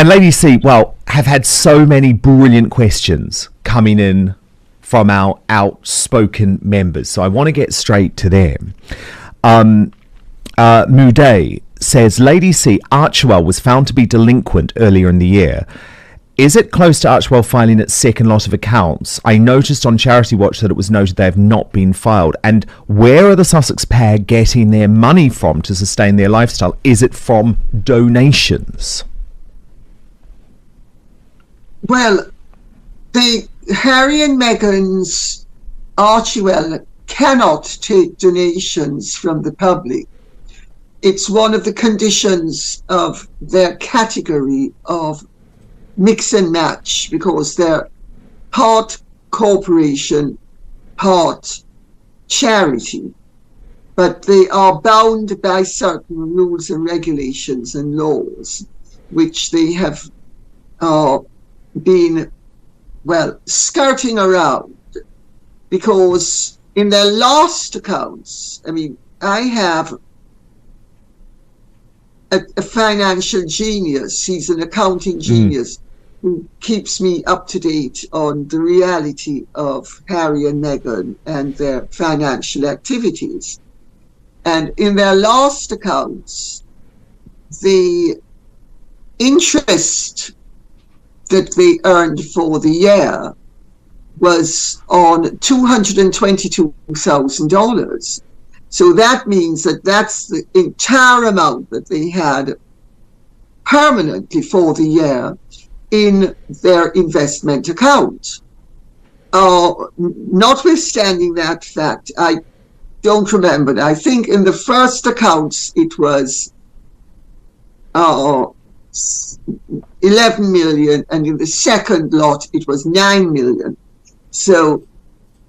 And Lady C, well, have had so many brilliant questions coming in from our outspoken members. So I want to get straight to them. Muday says, Lady C, Archewell was found to be delinquent earlier in the year. Is it close to Archewell filing its second lot of accounts? I noticed on Charity Watch that it was noted they have not been filed. And where are the Sussex pair getting their money from to sustain their lifestyle? Is it from donations? Well, Harry and Meghan's Archewell cannot take donations from the public. It's one of the conditions of their category of mix and match, because they're part corporation, part charity, but they are bound by certain rules and regulations and laws, which they have been, well, skirting around, because in their last accounts, I mean, I have a financial genius, he's an accounting genius, who keeps me up to date on the reality of Harry and Meghan and their financial activities. And in their last accounts, the interest that they earned for the year was on $222,000. So that means that that's the entire amount that they had permanently for the year in their investment account. Notwithstanding that fact, I don't remember. I think in the first accounts it was 11 million, and in the second lot it was 9 million. So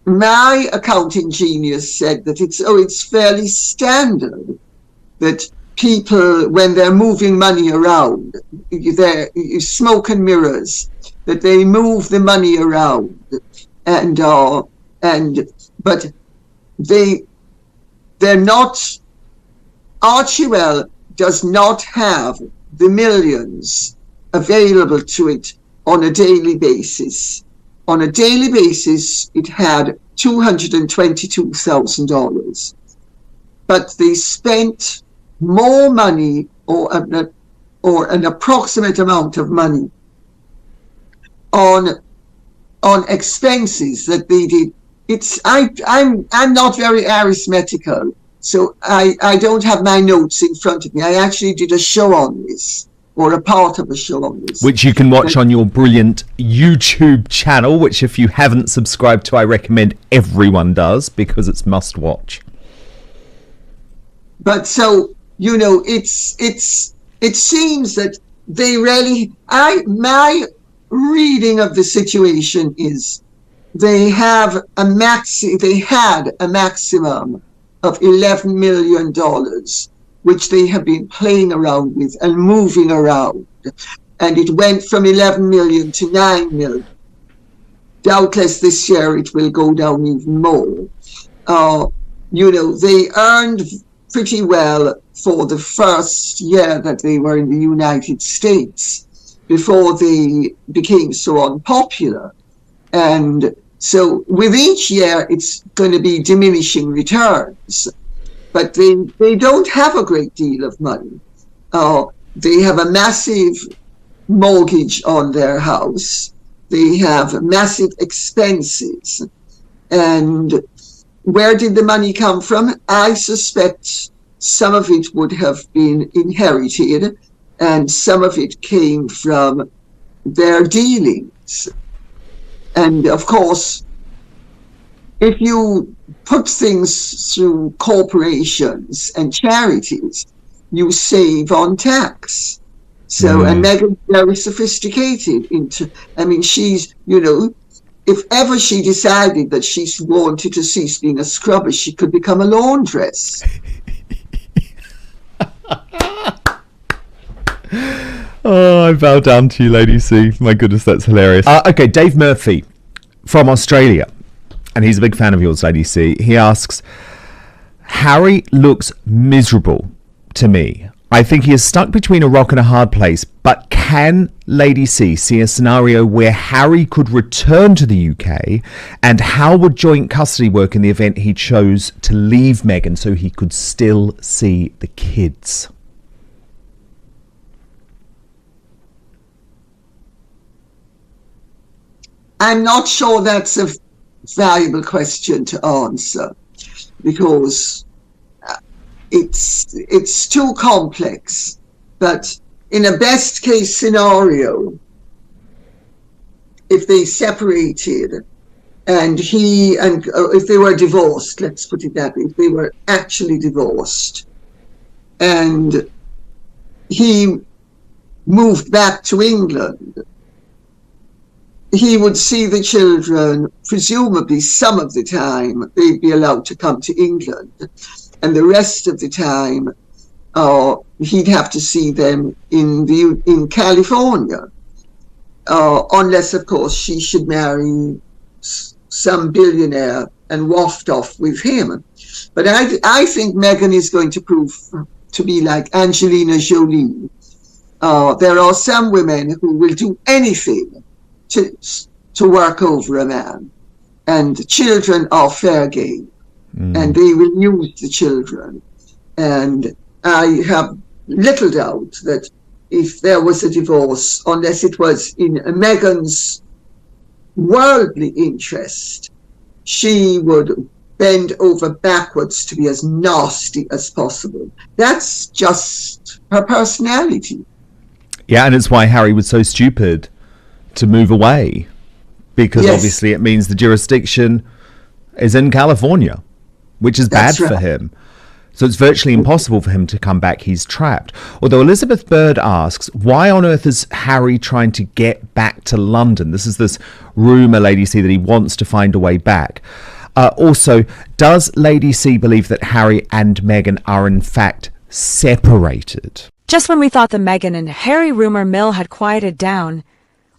my accounting genius said that it's fairly standard that people, when they're moving money around, they're smoke and mirrors, that they move the money around, but they're not. Archewell does not have the millions available to it on a daily basis. On a daily basis, it had $222,000, but they spent more money, or an approximate amount of money, on expenses that they did. I'm not very arithmetical, so I don't have my notes in front of me. I actually did a show on this, or a part of a show on this, which you can watch on your brilliant YouTube channel, which if you haven't subscribed to, I recommend everyone does, because it's must watch. But so, you know, it seems that they really, my reading of the situation is they had a maximum of $11 million, which they have been playing around with and moving around. And it went from 11 million to 9 million. Doubtless this year it will go down even more. You know, they earned pretty well for the first year that they were in the United States, before they became so unpopular. And so with each year, it's going to be diminishing returns. But they don't have a great deal of money. They have a massive mortgage on their house. They have massive expenses. And where did the money come from? I suspect some of it would have been inherited, and some of it came from their dealings. And of course, if you put things through corporations and charities, you save on tax. So, and Meghan's very sophisticated she's, you know, if ever she decided that she wanted to cease being a scrubber, she could become a laundress. Oh, I bow down to you, Lady C. My goodness, that's hilarious. Okay, Dave Murphy from Australia, and he's a big fan of yours, Lady C. He asks, Harry looks miserable to me. I think he is stuck between a rock and a hard place, but can Lady C see a scenario where Harry could return to the UK, and how would joint custody work in the event he chose to leave Meghan so he could still see the kids? I'm not sure that's a valuable question to answer, because it's too complex. But in a best case scenario, if they separated and if they were divorced, let's put it that way, if they were actually divorced and he moved back to England, he would see the children, presumably some of the time they'd be allowed to come to England, and the rest of the time he'd have to see them in California, unless of course she should marry some billionaire and waft off with him. But I think Meghan is going to prove to be like Angelina Jolie. There are some women who will do anything to work over a man, and children are fair game, and they will use the children. And I have little doubt that if there was a divorce, unless it was in Meghan's worldly interest, she would bend over backwards to be as nasty as possible. That's just her personality. Yeah, and it's why Harry was so stupid to move away, because Yes. obviously it means the jurisdiction is in California, which is That's bad for right. him. So it's virtually impossible for him to come back. He's trapped. Although Elizabeth Bird asks, why on earth is Harry trying to get back to London? This is this rumour, Lady C, that he wants to find a way back. Also, does Lady C believe that Harry and Meghan are in fact separated? Just when we thought the Meghan and Harry rumour mill had quieted down,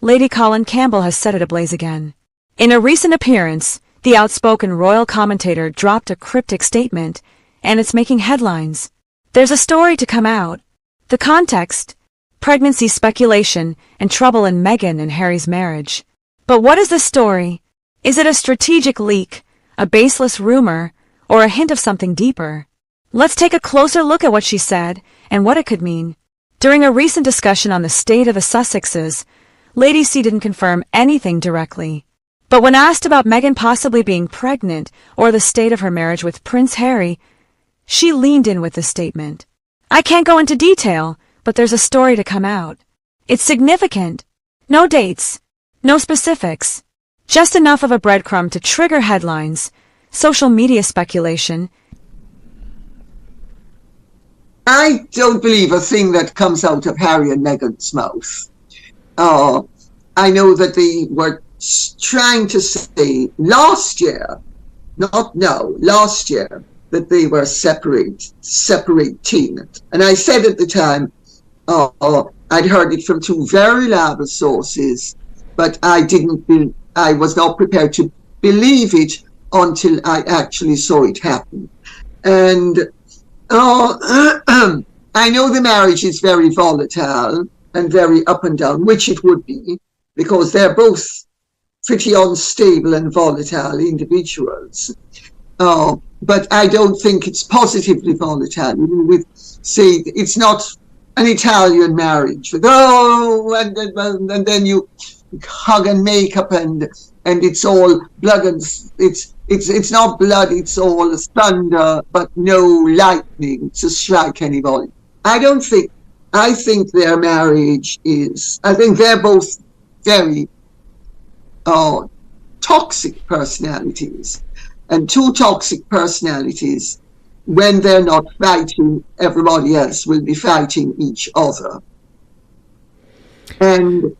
Lady Colin Campbell has set it ablaze again. In a recent appearance, the outspoken royal commentator dropped a cryptic statement, and it's making headlines. There's a story to come out. The context: pregnancy speculation and trouble in Meghan and Harry's marriage. But what is the story? Is it a strategic leak, a baseless rumor, or a hint of something deeper? Let's take a closer look at what she said and what it could mean. During a recent discussion on the state of the Sussexes, Lady C didn't confirm anything directly. But when asked about Meghan possibly being pregnant or the state of her marriage with Prince Harry, she leaned in with this statement. I can't go into detail, but there's a story to come out. It's significant. No dates, no specifics, just enough of a breadcrumb to trigger headlines, social media speculation. I don't believe a thing that comes out of Harry and Meghan's mouth. I know that they were trying to say last year, not now, last year, that they were separating. And I said at the time, I'd heard it from two very reliable sources, but I was not prepared to believe it until I actually saw it happen. And I know the marriage is very volatile and very up and down, which it would be, because they're both pretty unstable and volatile individuals. But I don't think it's positively volatile. Say, it's not an Italian marriage with, and then you hug and make up and it's all blood, and it's not blood, it's all thunder, but no lightning to strike anybody. I think their marriage is, I think they're both very toxic personalities. And two toxic personalities, when they're not fighting, everybody else will be fighting each other. And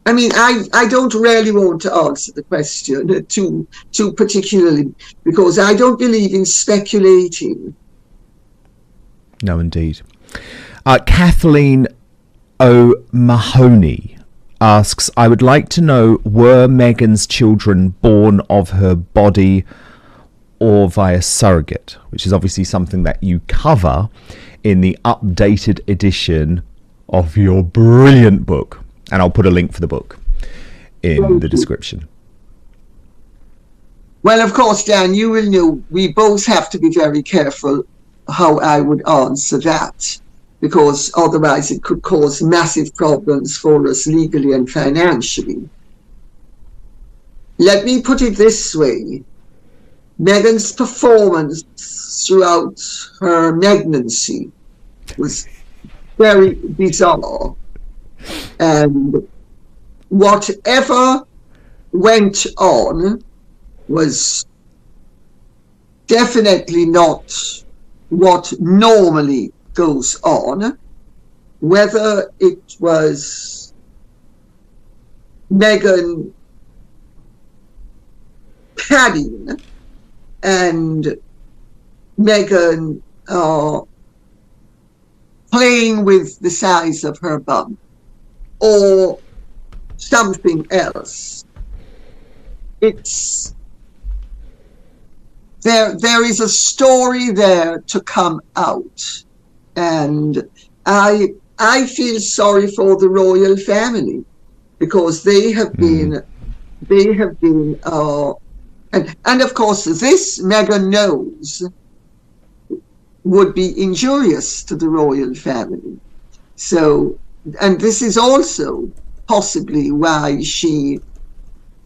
I mean, I don't really want to answer the question too particularly, because I don't believe in speculating. No, indeed. Kathleen O'Mahony asks, I would like to know, were Meghan's children born of her body or via surrogate? Which is obviously something that you cover. in the updated edition of your brilliant book. And I'll put a link for the book in the description. Well, of course, Dan, you will know we both have to be very careful how I would answer that, because otherwise it could cause massive problems for us legally and financially. Let me put it this way. Meghan's performance throughout her pregnancy was very bizarre. And whatever went on was definitely not what normally goes on. Whether it was Meghan padding and Meghan playing with the size of her bum or something else. It's there is a story there to come out, and I feel sorry for the royal family, because they have been and of course this Meghan knows would be injurious to the royal family. So, and this is also possibly why she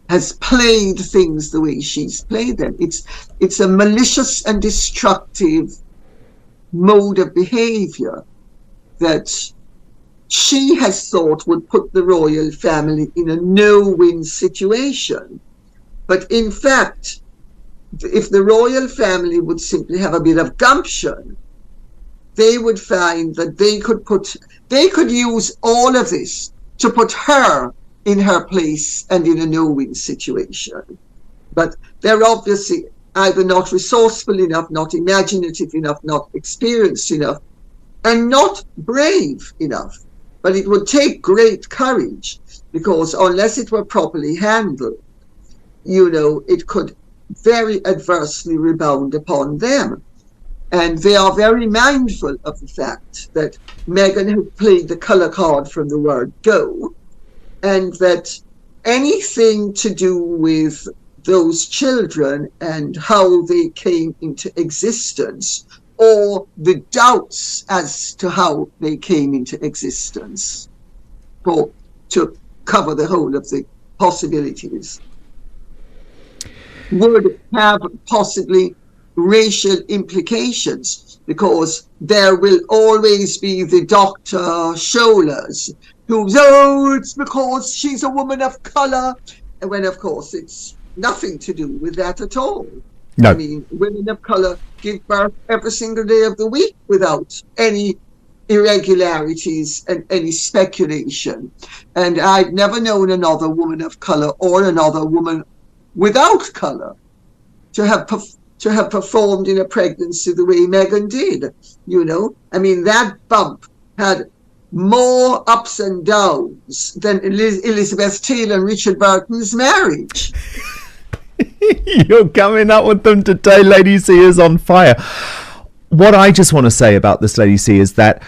has played things the way she's played them. It's a malicious and destructive mode of behavior that she has thought would put the royal family in a no-win situation. But in fact, if the royal family would simply have a bit of gumption, they would find that they could use all of this to put her in her place and in a no-win situation. But they're obviously either not resourceful enough, not imaginative enough, not experienced enough, and not brave enough. But it would take great courage, because unless it were properly handled, it could very adversely rebound upon them. And they are very mindful of the fact that Meghan has played the colour card from the word go, and that anything to do with those children and how they came into existence, or the doubts as to how they came into existence, to cover the whole of the possibilities, would have possibly racial implications, because there will always be the Dr. Schollers who's, it's because she's a woman of colour, and when of course it's nothing to do with that at all. No. I mean, women of colour give birth every single day of the week without any irregularities and any speculation. And I've never known another woman of colour or another woman without colour to have performed in a pregnancy the way Meghan did. I mean, that bump had more ups and downs than Elizabeth Taylor and Richard Burton's marriage. You're coming up with them today. Lady C is on fire. What I just want to say about this Lady C is that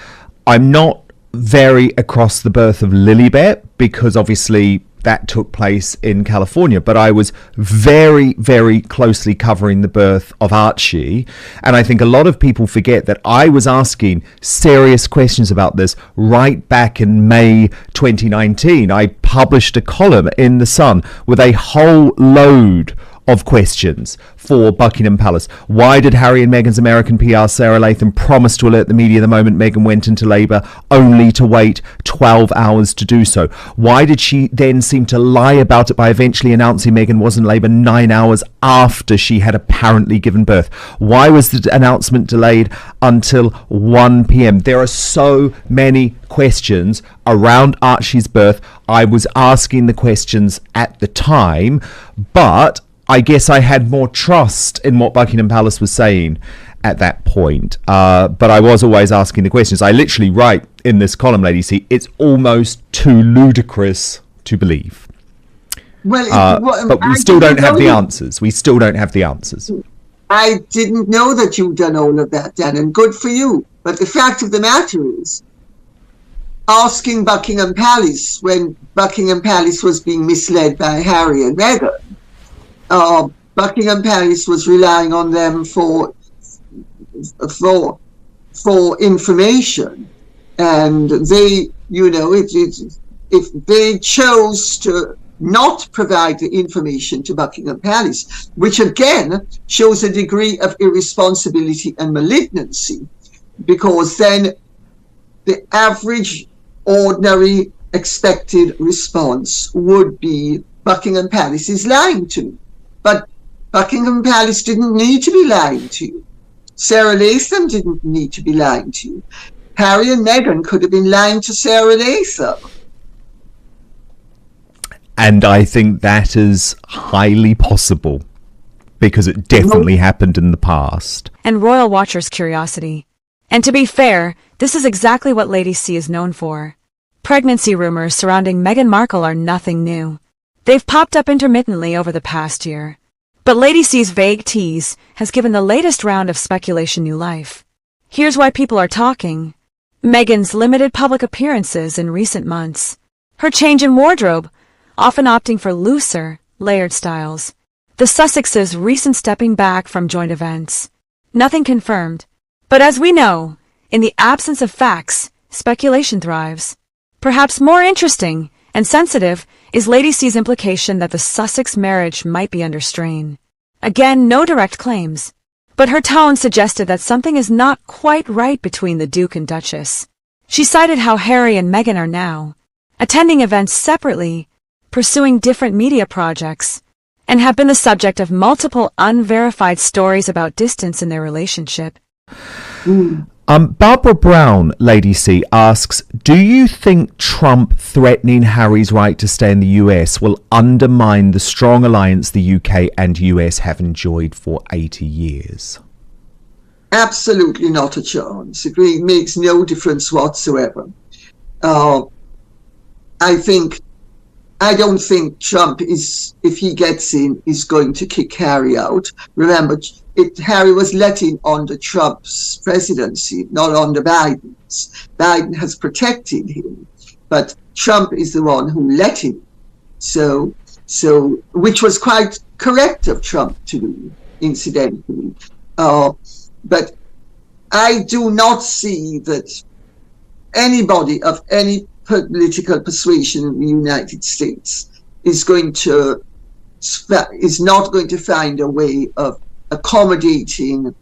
I'm not very across the birth of Lilibet, because obviously that took place in California, but I was very, very closely covering the birth of Archie. And I think a lot of people forget that I was asking serious questions about this right back in May 2019. I published a column in The Sun with a whole load of questions for Buckingham Palace. Why did Harry and Meghan's American PR Sarah Latham promise to alert the media the moment Meghan went into labour, only to wait 12 hours to do so? Why did she then seem to lie about it by eventually announcing Meghan was in labour 9 hours after she had apparently given birth? Why was the announcement delayed until 1 p.m? There are so many questions around Archie's birth. I was asking the questions at the time, but I guess I had more trust in what Buckingham Palace was saying at that point. But I was always asking the questions. I literally write in this column, Lady C, it's almost too ludicrous to believe. Well, but we still don't have the answers. We still don't have the answers. I didn't know that you'd done all of that, Dan, and good for you. But the fact of the matter is, asking Buckingham Palace when Buckingham Palace was being misled by Harry and Meghan, Buckingham Palace was relying on them for information, and they, if they chose to not provide the information to Buckingham Palace, which again shows a degree of irresponsibility and malignancy, because then the average, ordinary, expected response would be Buckingham Palace is lying to me. But Buckingham Palace didn't need to be lying to you. Sarah Latham didn't need to be lying to you. Harry and Meghan could have been lying to Sarah Latham. And I think that is highly possible, because it definitely happened in the past. And royal watchers' curiosity. And to be fair, this is exactly what Lady C is known for. Pregnancy rumors surrounding Meghan Markle are nothing new. They've popped up intermittently over the past year. But Lady C's vague tease has given the latest round of speculation new life. Here's why people are talking. Meghan's limited public appearances in recent months. Her change in wardrobe, often opting for looser, layered styles. The Sussexes' recent stepping back from joint events. Nothing confirmed. But as we know, in the absence of facts, speculation thrives. Perhaps more interesting and sensitive is Lady C's implication that the Sussex marriage might be under strain. Again, no direct claims, but her tone suggested that something is not quite right between the Duke and Duchess. She cited how Harry and Meghan are now attending events separately, pursuing different media projects, and have been the subject of multiple unverified stories about distance in their relationship. Barbara Brown, Lady C, asks, do you think Trump threatening Harry's right to stay in the US will undermine the strong alliance the UK and US have enjoyed for 80 years? Absolutely not a chance. It really makes no difference whatsoever. I don't think Trump is, if he gets in, is going to kick Harry out. Remember, Harry was let in under Trump's presidency, not under Biden's. Biden has protected him, but Trump is the one who let him. So, which was quite correct of Trump to do, incidentally. But I do not see that anybody of any political persuasion in the United States is not going to find a way of accommodating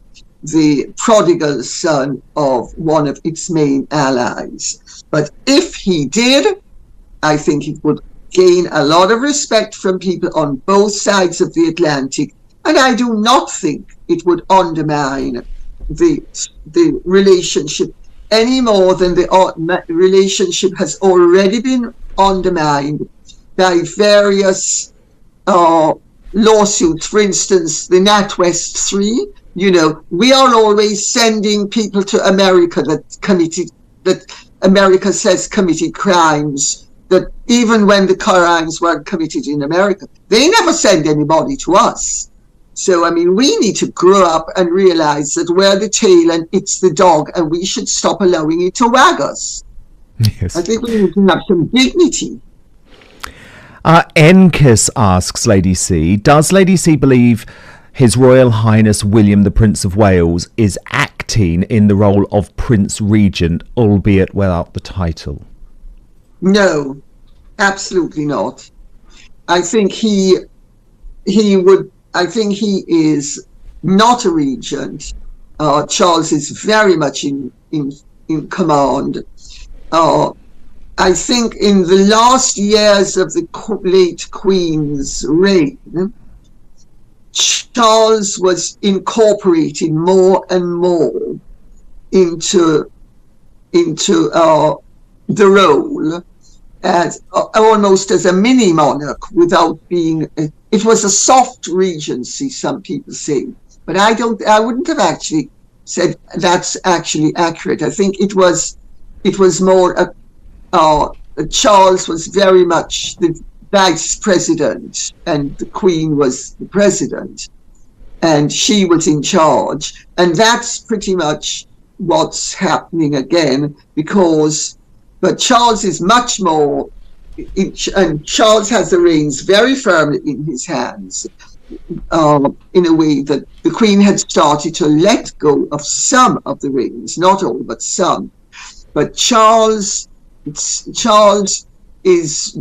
the prodigal son of one of its main allies. But if he did, I think it would gain a lot of respect from people on both sides of the Atlantic, and I do not think it would undermine the relationship any more than the relationship has already been undermined by various lawsuits. For instance, the NatWest 3, we are always sending people to America that America says committed crimes, that even when the crimes weren't committed in America, they never send anybody to us. So, we need to grow up and realize that we're the tail and it's the dog, and we should stop allowing it to wag us. Yes. I think we need to have some dignity. Enkiss asks Lady C, does Lady C believe His Royal Highness William the Prince of Wales is acting in the role of Prince Regent, albeit without the title? No, absolutely not. I think he is not a regent. Charles is very much in command. I think in the last years of the late Queen's reign, Charles was incorporated more and more into the role as almost as a mini monarch, without being. It was a soft regency, some people say, but I wouldn't have actually said that's actually accurate. I think it was more. Charles was very much the vice president, and the Queen was the president. and she was in charge. And that's pretty much what's happening again, but Charles is much more, and Charles has the reins very firmly in his hands, in a way that the Queen had started to let go of some of the reins, not all, but some. But Charles is,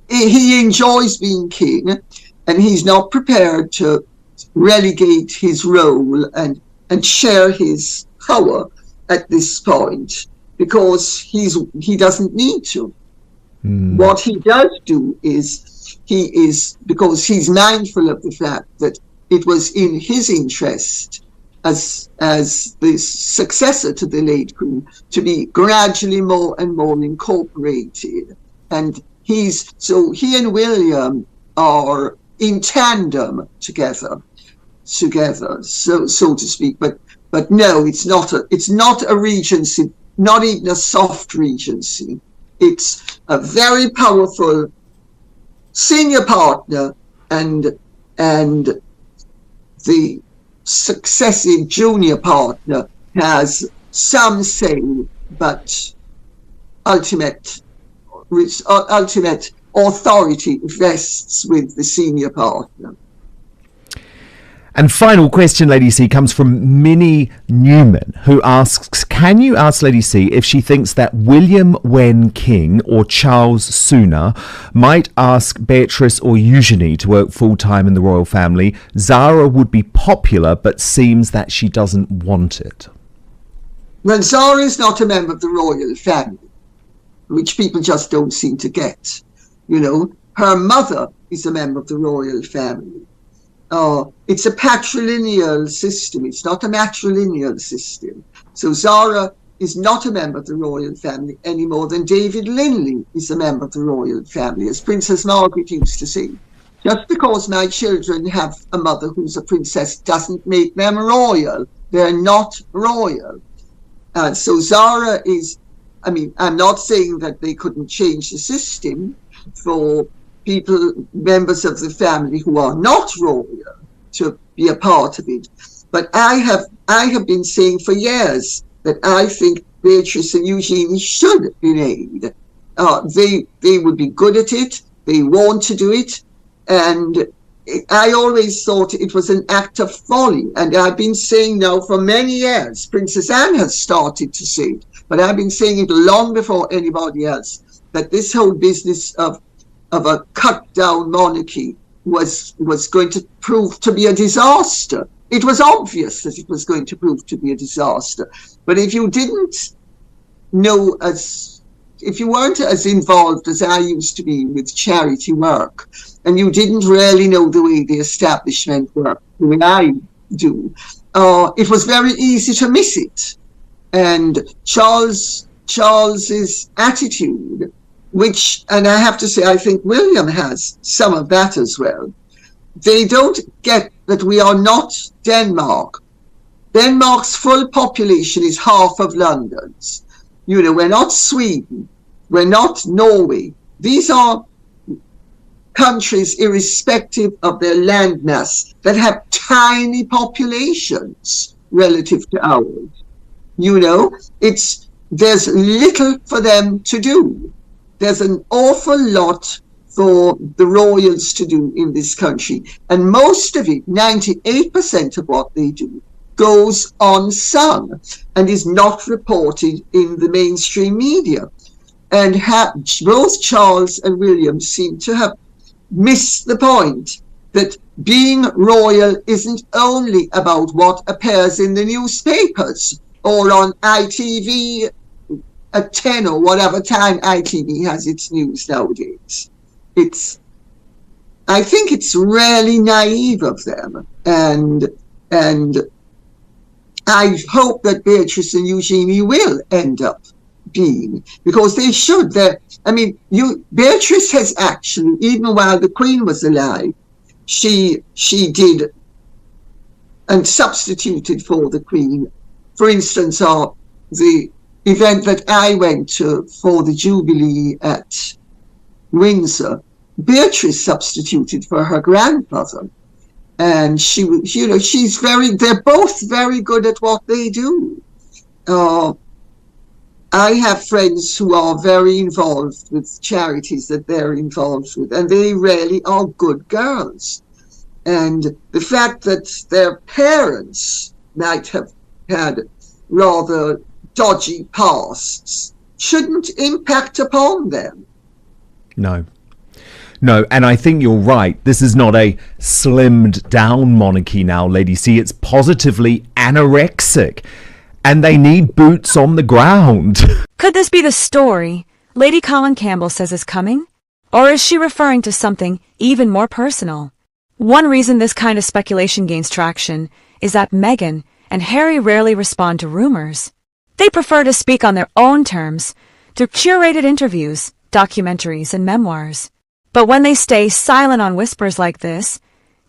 he enjoys being king, and he's not prepared to relegate his role and share his power at this point, because he doesn't need to. What he does do is because he's mindful of the fact that it was in his interest as the successor to the late Queen to be gradually more and more incorporated, and he and William are in tandem together, so to speak. But no, it's not a regency, not even a soft regency. It's a very powerful senior partner, and the successive junior partner has some say, but ultimate authority rests with the senior partner. And final question, Lady C, comes from Minnie Newman, who asks, can you ask Lady C if she thinks that William when king or Charles sooner might ask Beatrice or Eugenie to work full-time in the royal family? Zara would be popular, but seems that she doesn't want it. Well, Zara is not a member of the royal family, which people just don't seem to get. You know, her mother is a member of the royal family. It's a patrilineal system. It's not a matrilineal system. So Zara is not a member of the royal family any more than David Linley is a member of the royal family, as Princess Margaret used to say. Just because my children have a mother who's a princess doesn't make them royal. They're not royal. So Zara is, I mean, I'm not saying that they couldn't change the system for people, members of the family who are not royal, to be a part of it. But I have been saying for years that I think Beatrice and Eugenie should be made. They would be good at it. They want to do it. And I always thought it was an act of folly. And I've been saying now for many years, Princess Anne has started to say it, but I've been saying it long before anybody else, that this whole business of a cut-down monarchy was going to prove to be a disaster. It was obvious that it was going to prove to be a disaster. But if you didn't know, if you weren't as involved as I used to be with charity work, and you didn't really know the way the establishment worked, the way I do, it was very easy to miss it. And Charles's attitude, which, and I have to say, I think William has some of that as well. They don't get that we are not Denmark. Denmark's full population is half of London's. You know, we're not Sweden. We're not Norway. These are countries, irrespective of their landmass, that have tiny populations relative to ours. You know, there's little for them to do. There's an awful lot for the royals to do in this country. And most of it, 98% of what they do, goes unsung and is not reported in the mainstream media. And both Charles and William seem to have missed the point that being royal isn't only about what appears in the newspapers or on ITV at 10 or whatever time ITV has its news nowadays. I think it's really naive of them, and I hope that Beatrice and Eugenie will end up being, because they should. Beatrice has actually, even while the Queen was alive, she did and substituted for the Queen. For instance, the event that I went to for the Jubilee at Windsor, Beatrice substituted for her grandmother. And they're both very good at what they do. I have friends who are very involved with charities that they're involved with, and they really are good girls. And the fact that their parents might have had rather dodgy pasts shouldn't impact upon them. No. No, and I think you're right. This is not a slimmed down monarchy now, Lady C. It's positively anorexic. And they need boots on the ground. Could this be the story Lady Colin Campbell says is coming? Or is she referring to something even more personal? One reason this kind of speculation gains traction is that Meghan and Harry rarely respond to rumors. They prefer to speak on their own terms through curated interviews, documentaries, and memoirs. But when they stay silent on whispers like this,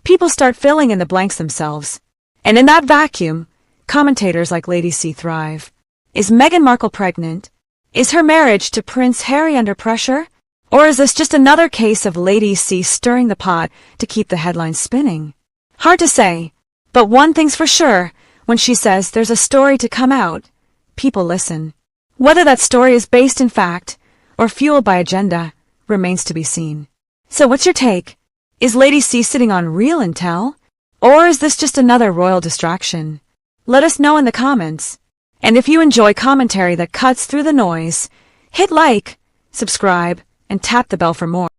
people start filling in the blanks themselves. And in that vacuum, commentators like Lady C thrive. Is Meghan Markle pregnant? Is her marriage to Prince Harry under pressure? Or is this just another case of Lady C stirring the pot to keep the headlines spinning? Hard to say, but one thing's for sure, when she says there's a story to come out, people listen. Whether that story is based in fact or fueled by agenda remains to be seen. So what's your take? Is Lady C sitting on real intel? Or is this just another royal distraction? Let us know in the comments. And if you enjoy commentary that cuts through the noise, hit like, subscribe, and tap the bell for more.